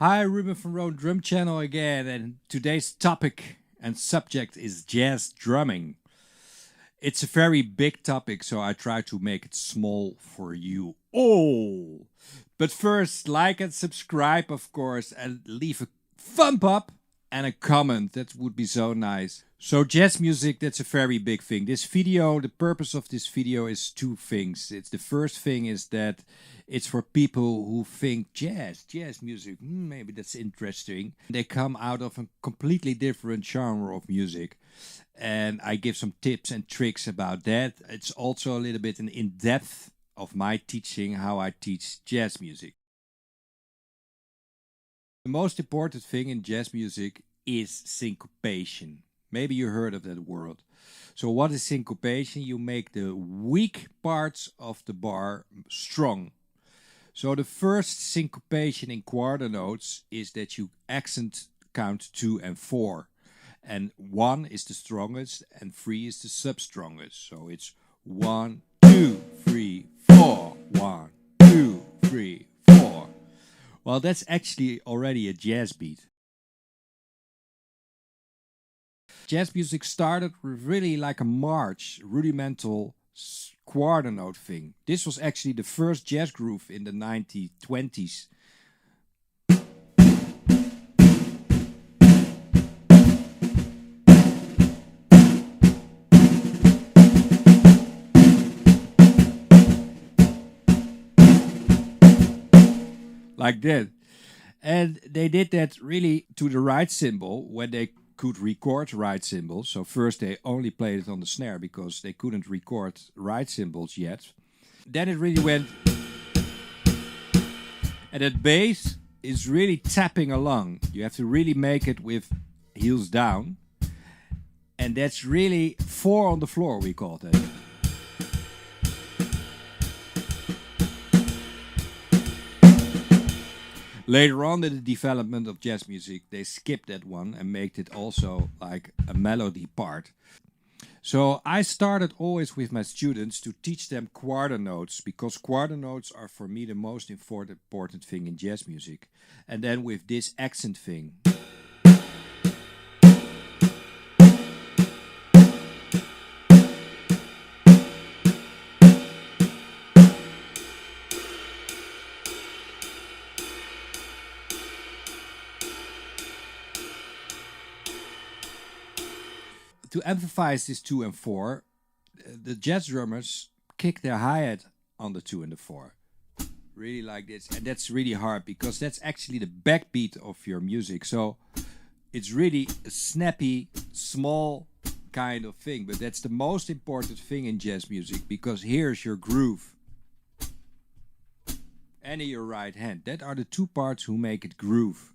Hi, Ruben from Roan Drum Channel again, and today's topic and subject is jazz drumming. It's a very big topic, so I try to make it small for you all. But first, like and subscribe, of course, and leave a thumb up and a comment. That would be so nice. So jazz music, that's a very big thing. This video, the purpose of this video is two things. It's the first thing is that it's for people who think jazz music, maybe that's interesting. They come out of a completely different genre of music. And I give some tips and tricks about that. It's also a little bit an in-depth of my teaching, how I teach jazz music. The most important thing in jazz music is syncopation. Maybe you heard of that word. So what is syncopation? You make the weak parts of the bar strong. So the first syncopation in quarter notes is that you accent count 2 and 4. And 1 is the strongest and 3 is the sub-strongest. So it's 1, 2, 3, 4. 1, 2, 3, 4. Well, that's actually already a jazz beat. Jazz music started really like a march, rudimental quarter note thing. This was actually the first jazz groove in the 1920s. Like that. And they did that really to the right cymbal when they could record right cymbals. So first they only played it on the snare because they couldn't record right cymbals yet. Then it really went. And that bass is really tapping along. You have to really make it with heels down. And that's really 4 on the floor, we call that. Later on in the development of jazz music, they skipped that one and made it also like a melody part. So I started always with my students to teach them quarter notes, because quarter notes are for me the most important thing in jazz music. And then with this accent thing. To emphasize this 2 and 4, the jazz drummers kick their hi-hat on the 2 and the 4. Really like this. And that's really hard because that's actually the backbeat of your music. So it's really a snappy, small kind of thing. But that's the most important thing in jazz music, because here's your groove. And in your right hand. That are the two parts who make it groove.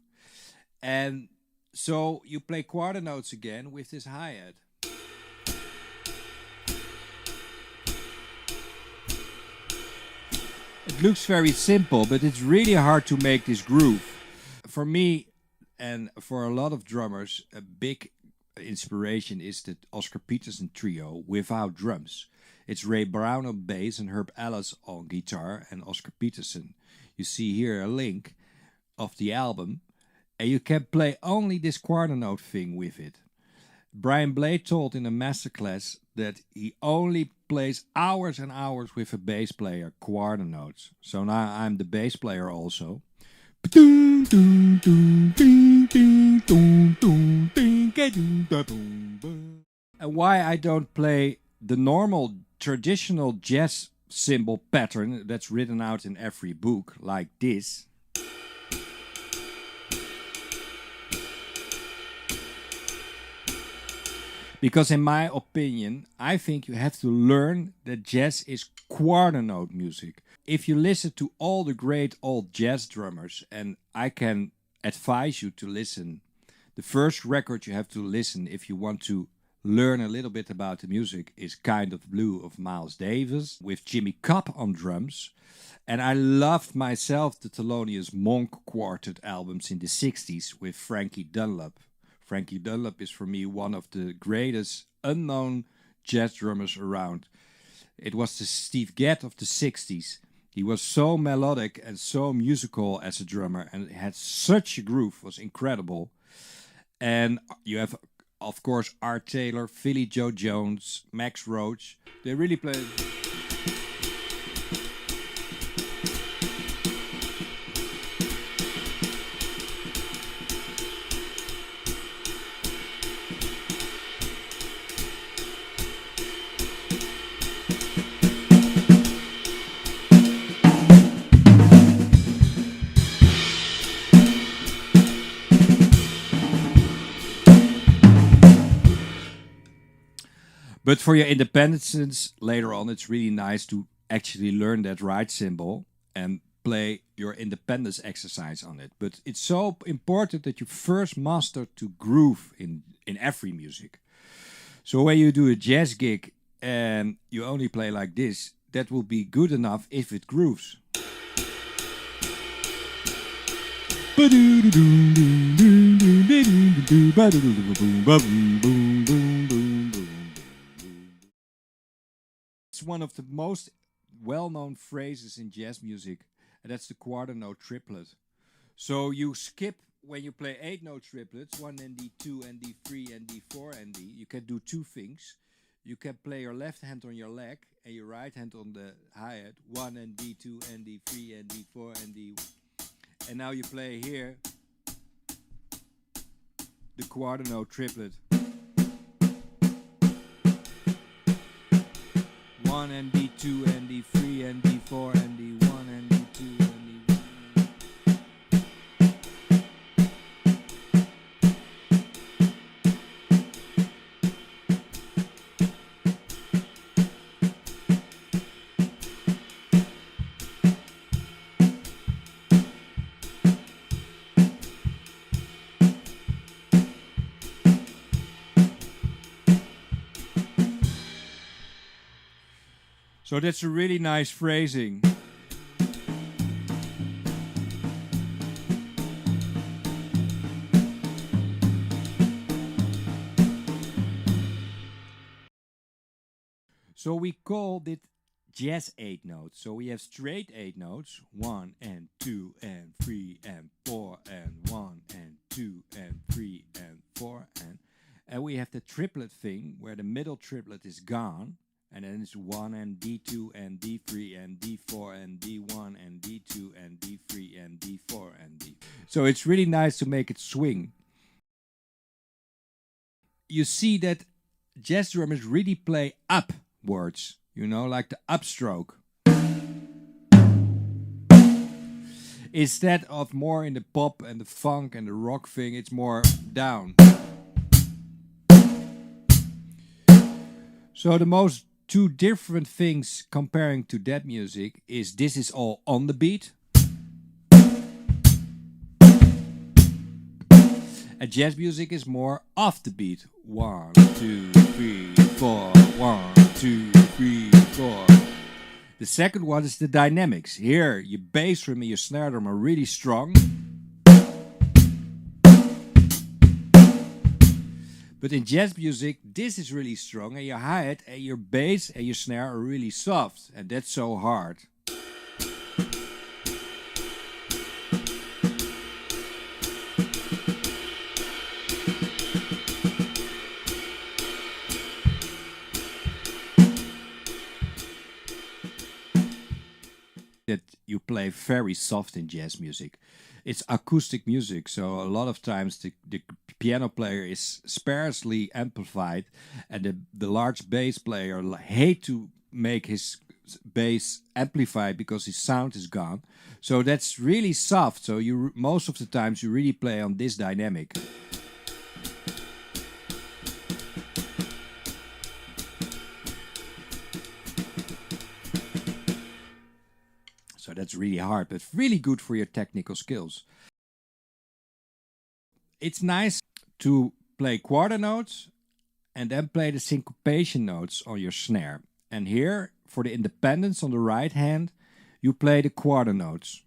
And so you play quarter notes again with this hi-hat. It looks very simple, but it's really hard to make this groove. For me, and for a lot of drummers, a big inspiration is the Oscar Peterson trio without drums. It's Ray Brown on bass and Herb Ellis on guitar and Oscar Peterson. You see here a link of the album, and you can play only this quarter note thing with it. Brian Blade told in a masterclass that he only plays hours and hours with a bass player quarter notes. So now I'm the bass player also. And why I don't play the normal traditional jazz cymbal pattern that's written out in every book like this. Because in my opinion, I think you have to learn that jazz is quarter note music. If you listen to all the great old jazz drummers, and I can advise you to listen, the first record you have to listen if you want to learn a little bit about the music is Kind of Blue of Miles Davis with Jimmy Cobb on drums. And I loved myself the Thelonious Monk Quartet albums in the 60s with Frankie Dunlop. Frankie Dunlop is for me one of the greatest unknown jazz drummers around. It was the Steve Gadd of the 60s. He was so melodic and so musical as a drummer, and had such a groove, was incredible. And you have, of course, Art Taylor, Philly Joe Jones, Max Roach. They really play. But for your independence later on, it's really nice to actually learn that right symbol and play your independence exercise on it. But it's so important that you first master to groove in every music. So when you do a jazz gig and you only play like this, that will be good enough if it grooves. It's one of the most well-known phrases in jazz music, and that's the quarter note triplet. So you skip when you play 8-note triplets, 1 and D, 2 and D, 3 and D, 4 and D. You can do two things. You can play your left hand on your leg and your right hand on the hi-hat, 1 and D, 2 and D, 3 and D, 4 and D. And now you play here the quarter note triplet. 1 and D, 2 and D, 3 and D, 4 and D, 1 and D, 2 and D, 1. So that's a really nice phrasing. So we call it jazz 8 notes. So we have straight 8 notes, 1 and 2 and 3 and 4 and 1 and 2 and 3 and 4 and we have the triplet thing where the middle triplet is gone. And then it's 1 and D2 and D3 and D4 and D1 and D2 and D3 and D4 and D. So it's really nice to make it swing. You see that jazz drummers really play upwards, you know, like the upstroke. Instead of more in the pop and the funk and the rock thing, it's more down. So the most two different things comparing to that music is this is all on the beat. And jazz music is more off the beat. 1, 2, 3, 4, 1, 2, 3, 4. The second one is the dynamics. Here, your bass drum and your snare drum are really strong. But in jazz music, this is really strong, and your hi-hat and your bass and your snare are really soft, and that's so hard. That you play very soft in jazz music. It's acoustic music, so a lot of times the piano player is sparsely amplified, and the large bass player hate to make his bass amplified because his sound is gone. So that's really soft. So you most of the times you really play on this dynamic. So that's really hard, but really good for your technical skills. It's nice to play quarter notes and then play the syncopation notes on your snare. And here, for the independence on the right hand, you play the quarter notes.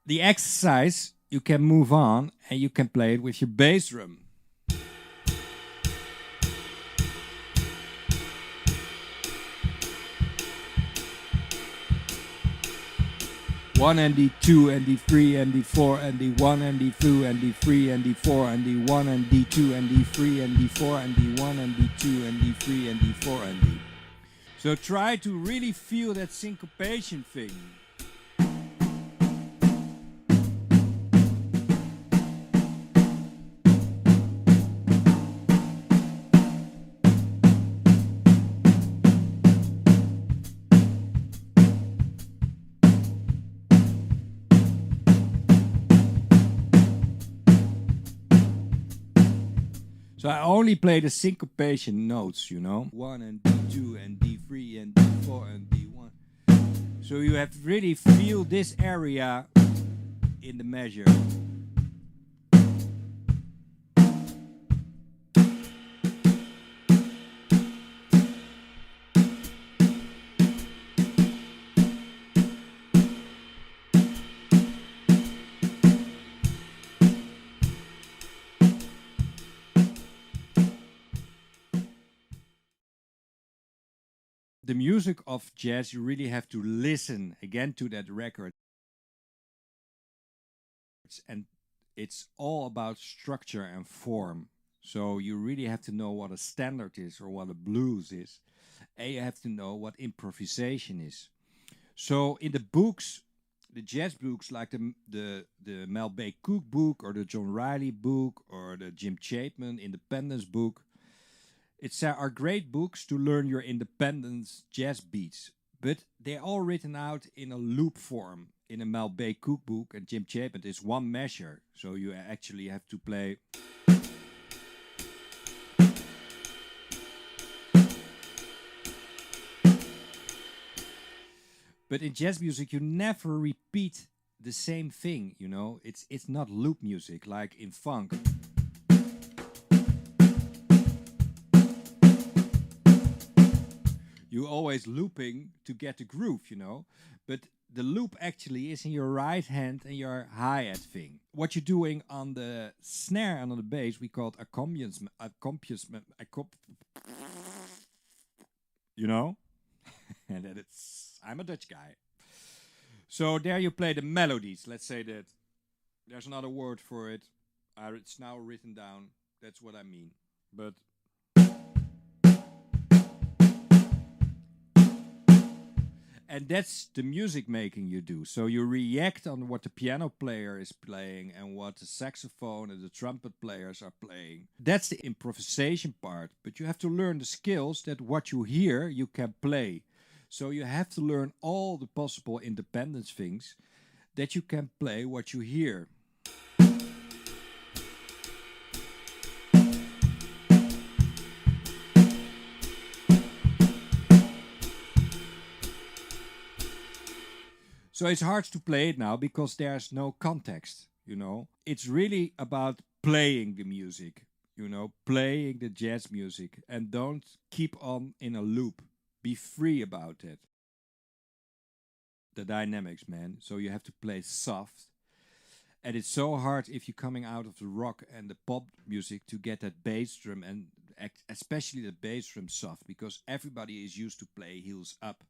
The exercise, you can move on and you can play it with your bass drum. One and D2 and D3 and D4 and D1 and D2 and D3 and D4 and D1 and D2 and D3 and D4 and D1 and D2 and D3 and D4 and D. So try to really feel that syncopation thing. So I only play the syncopation notes, you know. 1 and D2 and D3 and D4 and D1. So you have to really feel this area in the measure. The music of jazz, you really have to listen again to that record. And it's all about structure and form. So you really have to know what a standard is or what a blues is. And you have to know what improvisation is. So in the books, the jazz books like the Mel Bay Cook book or the John Riley book or the Jim Chapman Independence book, it's are great books to learn your independence jazz beats, but they're all written out in a loop form. In a Mel Bay Cook book and Jim Chapman, it's one measure, so you actually have to play. But in jazz music, you never repeat the same thing. You know, it's not loop music like in funk. You're always looping to get the groove, you know. But the loop actually is in your right hand and your hi-hat thing. What you're doing on the snare and on the bass, we call it accompaniment. You know? And that I'm a Dutch guy. So there you play the melodies. Let's say that there's another word for it. It's now written down. That's what I mean. But and that's the music making you do. So you react on what the piano player is playing and what the saxophone and the trumpet players are playing. That's the improvisation part. But you have to learn the skills that what you hear, you can play. So you have to learn all the possible independence things that you can play what you hear. So it's hard to play it now because there's no context, you know. It's really about playing the music, you know, playing the jazz music and don't keep on in a loop. Be free about it. The dynamics, man. So you have to play soft. And it's so hard if you're coming out of the rock and the pop music to get that bass drum and especially the bass drum soft because everybody is used to play heels up.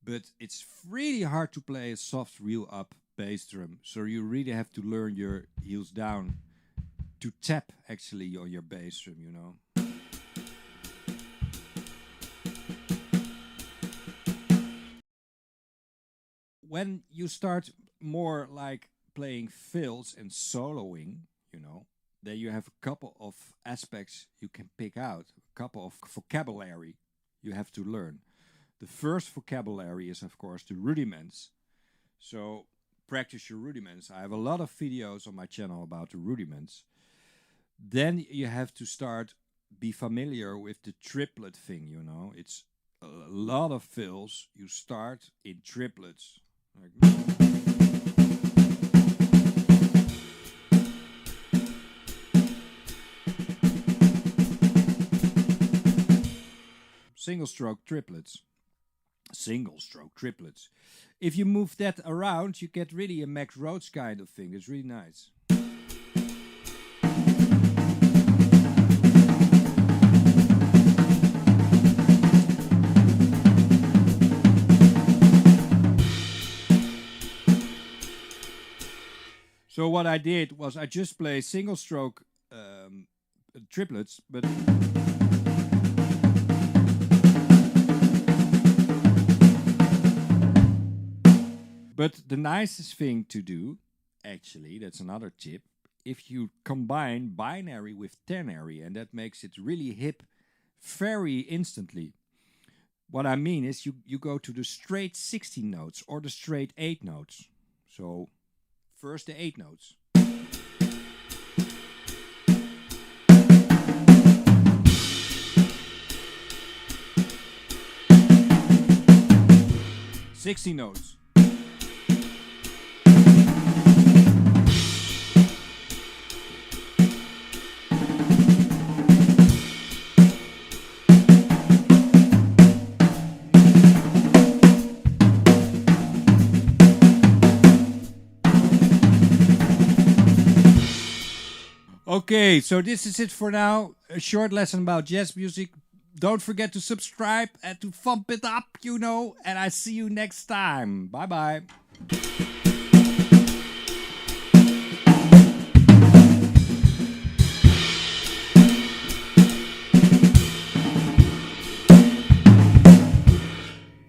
But it's really hard to play a soft reel up bass drum. So you really have to learn your heels down to tap actually on your bass drum, you know. When you start more like playing fills and soloing, you know, then you have a couple of aspects you can pick out, a couple of vocabulary you have to learn. The first vocabulary is, of course, the rudiments. So practice your rudiments. I have a lot of videos on my channel about the rudiments. Then you have to start be familiar with the triplet thing, you know. It's a lot of fills. You start in triplets. Like single stroke triplets. single stroke triplets. If you move that around, you get really a Max Rhodes kind of thing. It's really nice. So what I did was I just play single stroke triplets, but the nicest thing to do, actually, that's another tip, if you combine binary with ternary, and that makes it really hip very instantly. What I mean is you go to the straight 16 notes or the straight 8 notes. So first the 8 notes. $60 notes. Okay, so this is it for now. A short lesson about jazz music. Don't forget to subscribe and to thump it up, and I see you next time. Bye-bye.